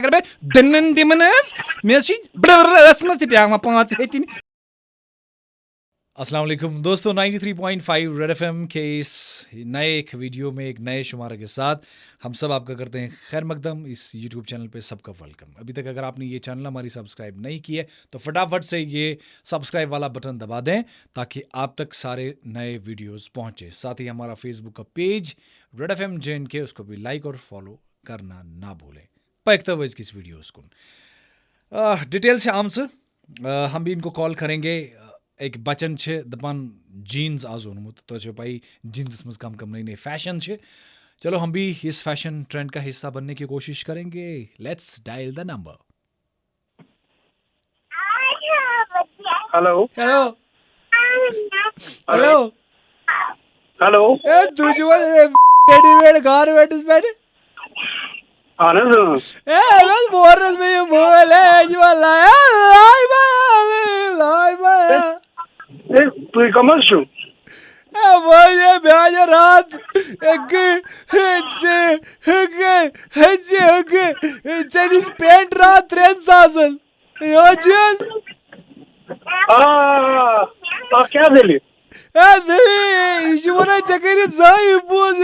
اگر بہٕ دٕنن دِمن حظ مےٚ چھِ ٲسس منٛز تہِ پیٚوان 5 ہیٚتِنۍ. السلام علیکم دوستوں 93.5 ریڈ ایف ایم کے اس نئے ایک ویڈیو میں ایک نئے شمارے کے ساتھ ہم سب آپ کا کرتے ہیں خیر مقدم. اس یوٹیوب چینل پہ سب کا ویلکم. ابھی تک اگر آپ نے یہ چینل ہماری سبسکرائب نہیں کی ہے تو فٹافٹ سے یہ سبسکرائب والا بٹن دبا دیں تاکہ آپ تک سارے نئے ویڈیوز پہنچے. ساتھ ہی ہمارا فیس بک کا پیج ریڈ ایف ایم جین کے اس کو بھی لائک اور فالو کرنا نہ بھولیں. پکتا ہوئے کس ویڈیوز کن ڈیٹیل سے آم سے ہم بھی ان کو کال کریں گے. ایک بچن دپان جینز آز اونمت تو پائی جینس مز کم کم نئی نئی فیشن. چلو ہم بھی اس فیشن ٹرینڈ کا حصہ بننے کی کوشش کریں گے. Let's dial the number. Hello hello hello hello ready made garments پہ اہن حظ بورنس میں یہ مول ہے تُہۍ کم حظ چھِو رات ژےٚ پینٹ رات 3,000 کیٛاہ دٔلیٖل یہ ونان ژےٚ کٔرِتھ زایہِ پوز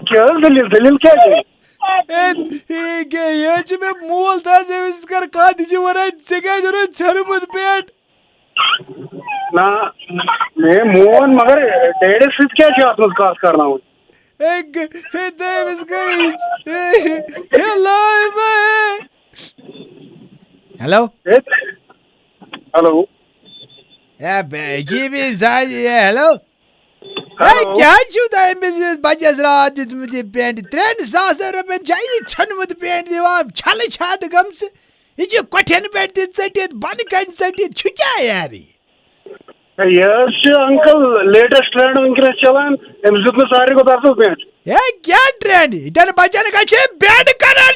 کیٛاہ حظ دٔلیٖل کیٛاہ چھِ یہ مےٚ مول دس أمِس کر کتھ یہِ چھُ ونان ژےٚ کیٛازِ اوٚنُتھ ژھیوٚنمُت پینٹ. نہ مےٚ مون مگر ڈیڈس سۭتۍ کیٛاہ چھِ اتھ منٛز کتھ کرناوٕنۍ ہیلو ہلو ہیلو کیا أمِس بچس رات دیُتمُت یہِ پینٹ 3,000 رۄپین چھا یہِ ژھیوٚنمُت پینٹ دِوان چھلہٕ چھاتہٕ گٔمژٕ یہِ چھُ کۄٹھٮ۪ن پٮ۪ٹھ تہِ ژٔٹِتھ بۄنہٕ کنہِ ژٔٹِتھ چھُ کیٛاہ یارٕ یہِ حظ چھُ انکل لیٹسٹ ٹرینڈ ونکیٚنس چلان أمِس دیُت مےٚ ساروی کھۄتہٕ اصل پینٹ. ہے کیٛاہ ٹرینڈ ییٚتٮ۪ن بچن گژھِ پینٹ کران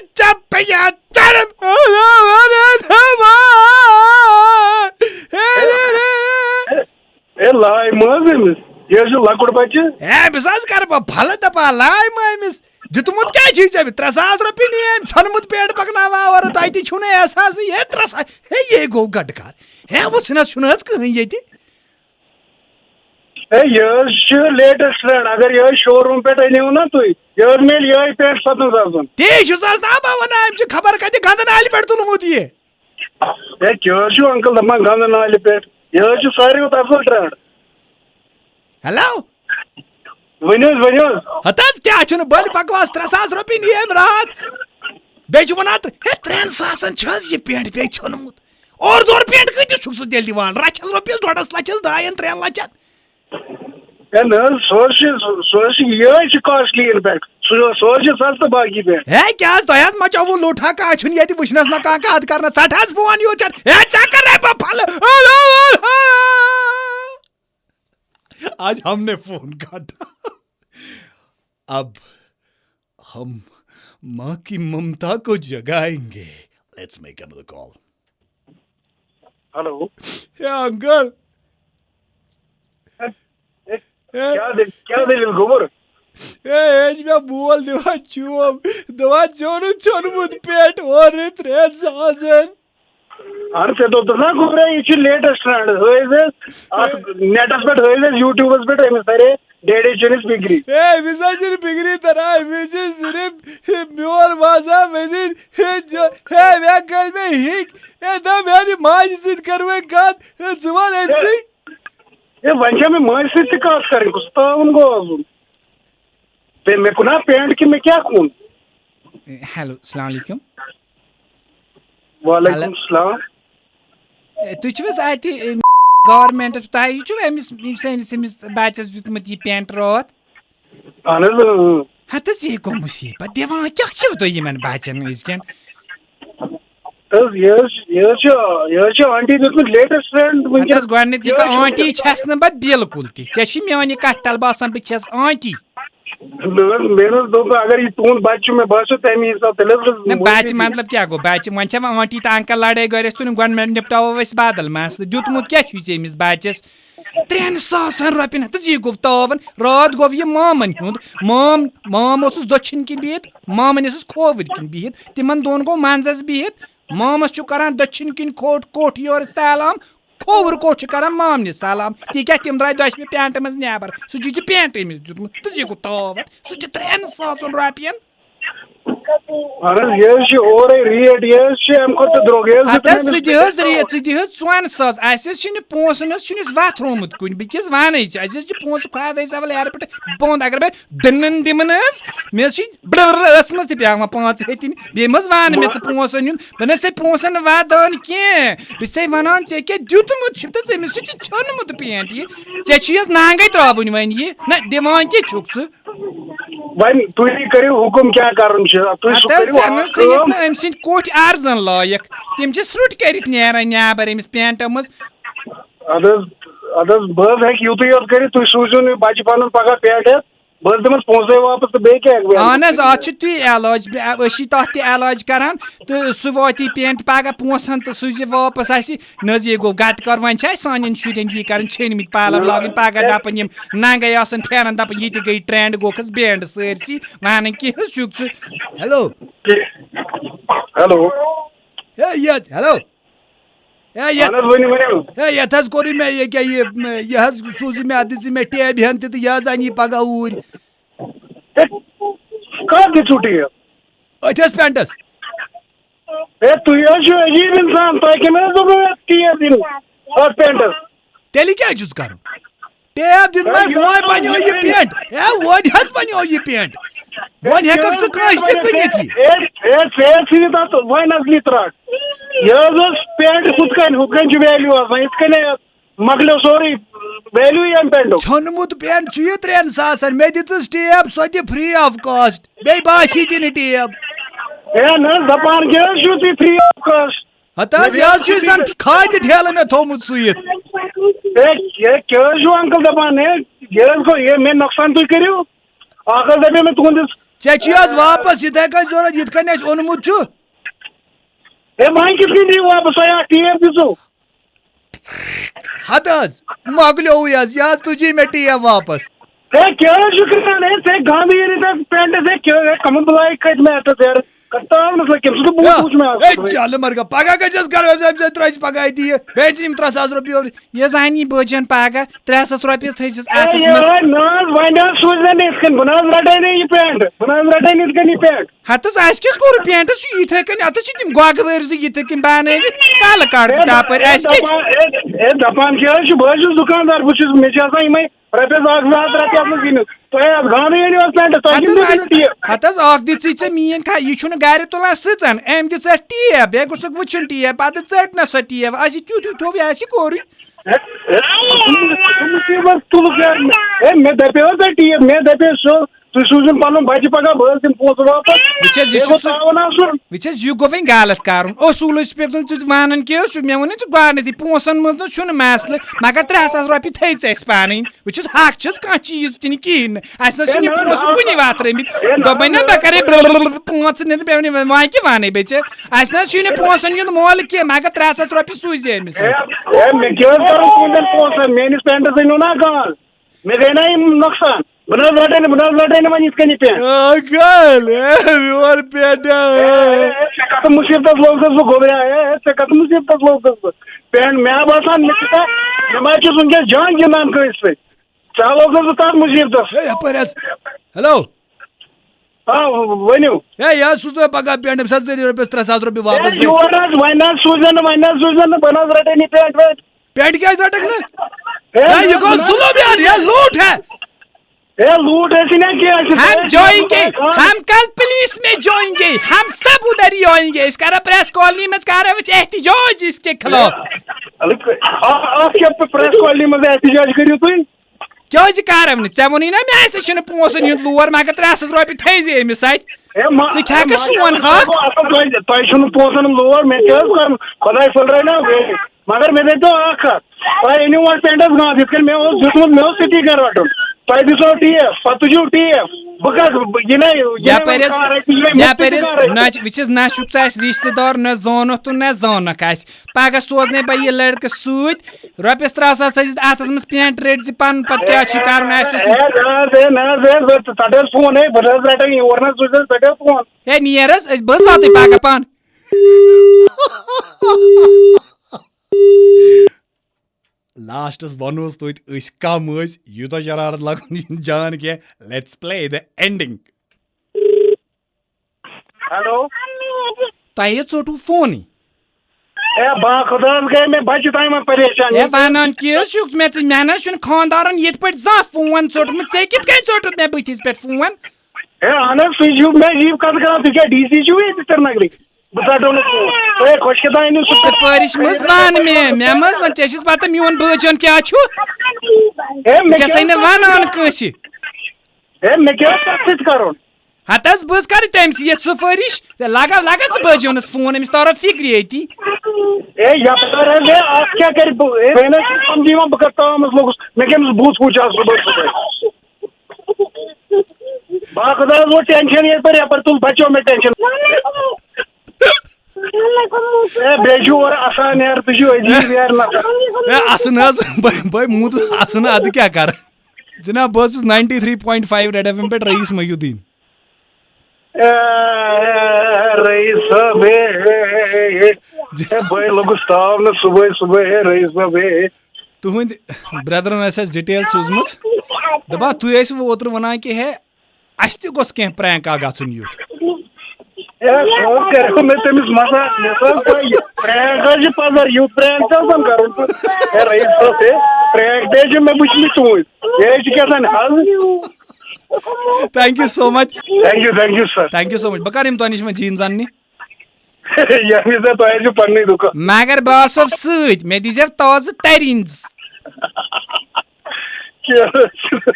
لایہِ مہ حظ أمِس یہِ حظ چھُ لۄکُٹ بچہٕ. أمِس حظ کرٕ بہٕ پھلہٕ دپان لاے ما أمِس دیُتمُت کیٛاہ چھُے ژےٚ 3,000 رۄپیہِ نی أمۍ ژھوٚنمُت پینٹ پکناوان اورٕ تۄہہِ تہِ چھُو نہٕ احساسٕے 3,000 ہے یے گوٚو گٹہٕ کار وٕچھنس چھُنہٕ حظ کٕہٕنۍ ییٚتہِ. یہِ حظ چھُ لیٹسٹ ٹرینڈ اگر یِہوٚے شو روٗم پٮ۪ٹھ أنِو نا تُہۍ یہِ حظ میلہِ یِہوٚے پینٹ 17,000. تی چھُس حظ نا بہٕ ونان أمۍ چھُ خبر کتہِ گنٛدٕ نالہِ پٮ۪ٹھ تُلمُت یہِ. ہے کیٛاہ حظ چھُو انکل دپان گنٛدٕ نالہِ پٮ۪ٹھ یہِ حظ چھُ ساروی کھۄتہٕ اصل ٹرینڈ. ہیلو ؤنِو حظ ہتہٕ حظ کیٛاہ چھُنہٕ بٔلۍ بکواس 3,000 رۄپیہِ نی أمۍ راتھ بیٚیہِ چھُ ونان 3,000 چھُ حظ یہِ پینٹ بیٚیہِ ژھیوٚنمُت اورٕ یورٕ پینٹ کۭتِس چھُکھ ژٕ تیٚلہِ دِوان رچھس رۄپیس 2.5 لچھس 2-3 لچھن. ہے نہ حظ سُہ حظ چھُ یِہوٚے چھُ کاسٹلی اِنفیکٹ سُہ حظ چھُ سستہٕ باقٕے پینٹ. ہے کیٛاہ حظ تۄہہِ حظ مچووُ لوٚٹھ ہا کانٛہہ چھُنہٕ ییٚتہِ وٕچھنس نہ کانٛہہ کتھ کرنس ژٹ حظ فون یوٗت ژےٚ کرے بہٕ پھلہٕ. آج ہم نے فون کاٹا اب ہم ماں کی ممتا کو جگائیں گے. Let's make another call. Hello uncle کیٛاہ دٔلیٖل گوٚبُر مےٚ مول دِوان چوب دپان ژےٚ اوٚنُتھ ژھیوٚنمُت پینٹ اورٕ 3,000. اہن ژےٚ دوٚپُتھ نا گوٚبرا یہِ چھُ لیٹسٹ ٹرینڈ ہٲیِو اتھ نیٹس پٮ۪ٹھ ہٲیِو یوٗٹیوٗبس پٮ۪ٹھ أمِس ترِ ڈیڈی چٲنِس فِکری. أمِس حظ چھنہٕ فِکری تران أمِس چھِ صرف میون باسان مےٚ کٔر مےٚ ہِکۍ دپ میانہِ ماجہِ سۭتۍ کر وۄنۍ کتھ ژٕ ون أمسٕے. ہے وۄنۍ چھا مےٚ ماجہِ سۭتۍ تہِ کتھ کرٕنۍ کُس تاوُن گوٚو آسُن مےٚ کُنا پینٹ کہِ مےٚ کیٛاہ کُن. ہیلو السلام علیکم. وعلیکم السلام. تُہۍ چھِو حظ اتہِ گورمینٹس تۄہہِ چھُو أمِس سٲنِس أمِس بچس دیُتمُت یہِ پینٹ راتھ. اہن حظ ہتہٕ حظ یہِ گوٚو مُصیبت دِوان کیٛاہ چھِو تُہۍ یِمن بچن أزکٮ۪ن. یہِ حظ چھُ آنٹی دیُتمُت لیٹسٹ ٹرینڈ وٕنکیٚس گۄڈٕنیتھ یہِ آنٹی چھس نہٕ بہٕ بالکُل تہِ ژےٚ چھُ میٛانہِ کتھِ تل باسان بہٕ چھس آنٹی. مےٚ حظ دوٚپ اگر یہِ تُہُنٛد بچہِ چھُ مےٚ باسیو تمہِ حساب تیٚلہِ حظ بچہِ مطلب کیٛاہ گوٚو بچہِ وۄنۍ چھےٚ آنٹی تہٕ انکل لڑٲے گٔرِتھ تُہۍ گۄڈٕ نِپٹاوو أسۍ بدل مسلہٕ دیُتمُت کیٛاہ چھُے ژےٚ أمِس بچس 3,000 رۄپین ہتس یہ گو تاون رات گو یہ مامن ہند مام اوسس دچھن کن بہت مامن اوسس کھوور کن بہت تمن دون گو منزس بہت مامس چھ کران دچھن کن کوٹ یور سلام کھوور کوٹ چھ کران مامنس سلام تی کیا تم درائے دشمہ پینٹ مز نیبر سہ چھ پینٹ امس دیتمت تو یہ گو تاون سہ 3,000 رۄپین ریٹ ریٹ ژون ساس اس پونسن وت رومت کن بکس ون پونسہ خۄدا صٲب یار پہ بند اگر بہ دنن دمن مے بس مز تہ پیوان 5 ہتن بیٚیہِ مز ون مے پونسن نیُن بہ نسے پونسن ودان کی بہ ونان ے کیا دیُتمت تو أمس ژھنمت پینٹ یہ ژےٚ نانگے تراون ون یہ نہ دِوان کی چھُکھ ژٕ ون تھی کرو حکم کیا کرن ام سند کوٹ ارزن لائق تم سرٹ کرت نیران نیبر امس پینٹو مز بہت ہیک یوت یوت کر تھی سوزو بچہ پن پگہ پینٹ بہت دمس پونسے واپس تو بیٚیہِ اہن حظ ات تی علاج أسی تتھ تہِ علاج کران تو سُہ واتی پینٹ پگہ پونسن تو سوزِ واپس اسہِ نہ حظ یہ گو گٹ کر وۄنۍ چھِ اسہِ سانٮ۪ن شُرٮ۪ن یہِ کران ژھیٚنمٕتۍ پلو لاگٕنۍ پگہ دپان یِم ننگے آسان پھیران دپان یہِ تہِ گٔے ٹرینڈ گوکھس بینڈ سٲرسٕے ونان کی حظ چھُکھ ژٕ ہیلو ہیلو یت حظ کوٚر مےٚ یہِ کیٛاہ یہِ حظ سوٗزِ مےٚ اتھ دِژ مےٚ ٹیبہِ ہن تہِ تہٕ یہِ حظ انہِ یہِ پگہہ اوٗرۍ أتھۍ حظ پینٹس عجیب انسان تیٚلہِ کیٛاہ چھُس کرُن ٹیب دِن وۄنۍ بنیو یہِ پینٹ وۄنۍ حظ بنیو یہِ پینٹ وۄنۍ ہیٚککھ ژٕ کٲنٛسہِ تہِ کٕنِتھ یہِ وۄنۍ اصلی ترٛٹھ یہ پینٹ ہُتھ ویلیو آسان یِتھ کٔنۍ مۄکلیو سورُے ویلیو یم پینٹُک ژھیوٚنمُت پینٹ چھُ یہِ 3,000 مےٚ دِژٕس ٹیب سۄ تہِ فری آف کاسٹ بیٚیہِ باسی تہِ نہٕ ٹیب نہ دپان کیٛاہ حظ چھُو تُہۍ فری آف کاسٹ ہتہٕ حظ یہِ حظ چھُ زن کھادِ ٹھیلہٕ مےٚ تھوٚومُت سُوِتھ کیٛاہ حظ چھُو انکل دپان یہِ حظ گوٚو مےٚ نۄقصان تُہۍ کٔرِو اکھ حظ دپیو مےٚ تُہنٛدِس ژےٚ چھُی حظ واپس یِتھے کٔنۍ ضروٗرت یِتھ کٔنۍ اَسہِ اوٚنمُت چھُ وۄنۍ کِتھ کٔنۍ دِیِو واپس تۄہہِ اکھ ٹیب دِژوٕ ہتہٕ حظ مۄکلیووٕے حظ یہِ حظ تُجی مےٚ ٹیب واپس کیٛاہ حظ چھُ کران گاندھی پینٹس کمن بلاے کتہِ مےٚ اتھس چل مرگا پگہ گژھس کرو ترٛٲوِس پگہ اتی یہِ بیٚیہِ چھِ یِم 3,000 رۄپیہِ یہِ حظ انہِ یہِ بٲجن پگہ 300 رۄپیہِ تھٲیزِس اتھس منٛز نہ حظ وۄنۍ حظ سوٗزِ مےٚ یِتھ کٔنۍ بہٕ نہ حظ رٹے نہٕ یہِ پینٹ بہٕ نہ حظ رٹے نہٕ یِتھ کٔنۍ یہِ پینٹ ہتس اسہِ کیٛاہ کوٚر پینٹس چھُ یِتھے کٔنۍ اتس چھِ تِم گۄگہٕ وٲرۍ زٕ یِتھے کٔنۍ بنٲوِتھ کلہٕ کڑ تپٲرۍ اسہِ دپان کیٛاہ حظ چھُ بہٕ حظ چھُس دُکاندار بہٕ چھُس مےٚ چھِ آسان یِمے رۄپیس 1,000 رۄپیہِ اتھ منٛز زیٖنِتھ تۄہہِ گاندھی أنِو حظ پینٹ ہتس اکھ دِژٕے ژےٚ میٲنۍ یہِ چھُنہٕ گرِ تُلان سٕژن أمۍ دِژ اتھ ٹیب بیٚیہِ گوٚژھُکھ وٕچھُن ٹیب پتہٕ ژٔٹ نہ سۄ ٹیب اسہِ تیُتھ تھوٚو یہِ اسہِ کیٛاہ کوٚرُے مےٚ دپیو حظ تۄہہِ ٹیب مےٚ دپیو سُہ تُہۍ سوٗزِو پنُن بچہِ پگہہ بہٕ حظ دِمہٕ پونٛسہٕ واپس وٕچھ حظ یہِ گوٚو وۄنۍ غلط کرُن اصوٗلس پٮ۪ٹھ ژٕ ونان کیٛاہ حظ چھُ مےٚ ووٚن ژٕ گۄڈنیتھٕے پونٛسن منٛز نہ چھُنہٕ مسلہٕ مگر 300 رۄپیہِ تھٲے ژٕ اسہِ پانے بہٕ چھُس حق چھس کانٛہہ چیٖز تہِ نہٕ کِہینۍ نہٕ اسہِ نہ چھُنہٕ یہِ پونٛسہٕ کُنی واترٲمٕتۍ دوٚپمَے نہ بہٕ کرے پونٛسہٕ نِتھ مےٚ وۄنۍ وۄنۍ کیٛاہ وَنَے بہٕ ژےٚ اسہِ نہ حظ چھُنہٕ یہِ پونٛسن ہُنٛد مولہٕ کینٛہہ مگر 300 رۄپیہِ سوٗزِ أمِس مےٚ کیٛاہ حظ کرُن تُہنٛدٮ۪ن پونٛسن میٲنِس پینٹس أنِو نا گاز مےٚ گٔے نا یِم نۄقصان بہٕ نہ حظ رٹے نہٕ وۄنۍ یِتھ کٔنۍ یہِ پینٹ ژےٚ کتھ مُصیبتس لوگُس بہٕ گوبریا ژےٚ کتھ مُصیبتس لوگُس بہٕ پینٹ مےٚ باسان مےٚ ما چھُس وٕنکیٚس جنگ گِنٛدان کٲنٛسہِ سۭتۍ ژےٚ لوگُس بہٕ تتھ مُصیبتس ہیلو ؤنِو یہِ حظ سوٗزو پگہہ پینٹ أمِس حظ ژٔرِو رۄپیس 300 رۄپیہِ واپس یور حظ وۄنۍ حظ سوٗزِو نہٕ بہٕ نہ حظ رٹے نہٕ پینٹ وینٹ پینٹ کیٛازِ رٹکھ نہٕ یہِ گوٚو ظُلُم یار یہ لوٗٹ ہے لوٹ ایسی نا کیا ہم جوائیں گے ہم کل پولیس میں جوائیں گے ہم سب ادھر ہی آئیں گے اس کرا پریس کالونی میں کرا احتجاج اس کے خلاف آپ کیا پریس کالونی میں احتجاج کریو تُہۍ کیٛازِ کرو نہٕ ژےٚ ووٚنُے نا مےٚ اَسہِ چھُنہٕ پونٛسن ہُنٛد لور مگر 300 رۄپیہِ تھٲیزِ أمِس اَتہِ ژٕ کھٮ۪کھٕ سون حق تۄہہِ چھُنہٕ پونٛسن ہُنٛد لور مےٚ کیٛاہ حظ کرُن خۄداے پھٕلرٲے نا مگر مےٚ دٔپۍتو اکھ کتھ تۄہہِ أنِو وۄنۍ پینٹس گاند یِتھ کٔنۍ مےٚ اوس دیُتمُت مےٚ اوس تٔتی کٔرۍ رٹُن تۄہہِ دِژو TF پتہٕ تُجِو TF بہٕ کَتھ وٕچھِس نہ چھُکھ ژٕ اَسہِ رِشتہٕ دار نہ زونُکھ تہٕ نہ زونُکھ اَسہِ پگاہ سوزنے بہٕ یہِ لٔڑکہٕ سۭتۍ رۄپیَس 3,000 تھٲیزِ اَتھَس منٛز پٮ۪نٛٹ رٔٹۍ زِ پَنُن پَتہٕ کیٛاہ چھُ کَرُن اَسہِ نہ حظ ژَٹ حظ فون ہے بہٕ حظ رَٹَن یور نہ ژٕ ژَٹ حظ فون ہے نیر حظ أسۍ بہٕ حظ واتٕے پگاہ پانہٕ لاسٹس ونوس توتہِ أسۍ کم ٲسۍ یوٗتاہ شرارت لگُن یہِ چھُنہٕ جان کینٛہہ let's play the ending. Hello تۄہہِ ژوٚٹوٕ فونٕے ہے با خۄدا حظ گٔے مےٚ بچہِ تام پریشان ہے ونان کیٛاہ حظ چھُکھ مےٚ نہ چھُنہٕ خانٛدارن یِتھ پٲٹھۍ زانٛہہ فون ژوٚٹمُت ژےٚ کِتھ کٔنۍ ژوٚٹُتھ مےٚ بٕتھِس پٮ۪ٹھ فون ہے اہن حظ تُہۍ چھِو مےٚ یی کتھ کران تُہۍ کیٛاہ DC چھِو ییٚتہِ سرینگرٕکۍ بہٕ ژَٹو نہٕ فون تُہۍ ہے خۄش کِتھ أنِو سُپٲرِش مٔژ ون مےٚ مٔژ ون ژےٚ چھُس پتہٕ میون بٲچن کیٛاہ چھُ بہٕ چھَسے نہٕ ونان کٲنٛسہِ ہے مےٚ کیٛاہ تَتھ سۭتۍ کَرُن ہتہٕ حظ بہٕ حظ کرٕ تٔمۍ سٕے یتھ سُپٲرِش لگا ژٕ بٲجِونَس فون أمِس تارو فِکرِ ییٚتی ہے یپٲرۍ حظ ہے اَتھ کیٛاہ کَرِ بہٕ نہ چھُس سمجھِوان بہٕ کَتھ تامَس لوٚگُس مےٚ کٔمِس بوٗتھ وُچھ آز صُبحٲے با خۄدا حظ ووت ٹٮ۪نشن یپٲرۍ تُل بچو مےٚ ٹٮ۪نشن ہے بیٚیہِ چھُ اورٕ اَسان یارٕ تُہۍ چھِو عجیٖب یارٕ نفر اَسن حظ بھائی موٗدُس اَسن اَدٕ کیٛاہ کَرٕ جِناب بہٕ حظ چھُس 93.5 ریڈ FM پٮ۪ٹھ رئیٖس محیُدیٖن. رئیٖس صٲب ہے بھائی لوٚگُس تاونہٕ صُبحٲے ہے رئیٖس صٲب ہے تُہٕنٛدۍ برٛدرن ٲسۍ اَسہِ ڈِٹیل سوٗزمٕژ دَپان تُہۍ ٲسوٕ اوترٕ وَنان کہِ ہے اَسہِ تہِ گوٚژھ کینٛہہ پرٛینٛک اکھ گژھُن یُتھ کَریو مےٚ تٔمِس مزاق مےٚ حظ پرٛینٛک حظ چھِ پَزر یُتھ پرٛینٛک چھُ آسان کَرُن ہے رئیٖس صٲب ہے پرٛینٛک تہِ حظ چھِ مےٚ وٕچھمٕتۍ تُہٕنٛدۍ یہِ حظ چھِ کیٛاہ تام حظ thank you so much thank you sir thank you so much بہٕ کر یِمہٕ تۄہہِ نِش وۄنۍ جیٖنٕز اَننہِ ییٚمہِ ساتہٕ تۄہہِ آسِو پنٛنُے دُکان مگر بہٕ آسو سۭتۍ مےٚ دیٖزیو تازٕ تٔرِنۍ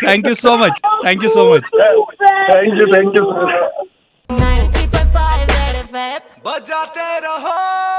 thank you so much thank you so much thank you sir بجاتے رہو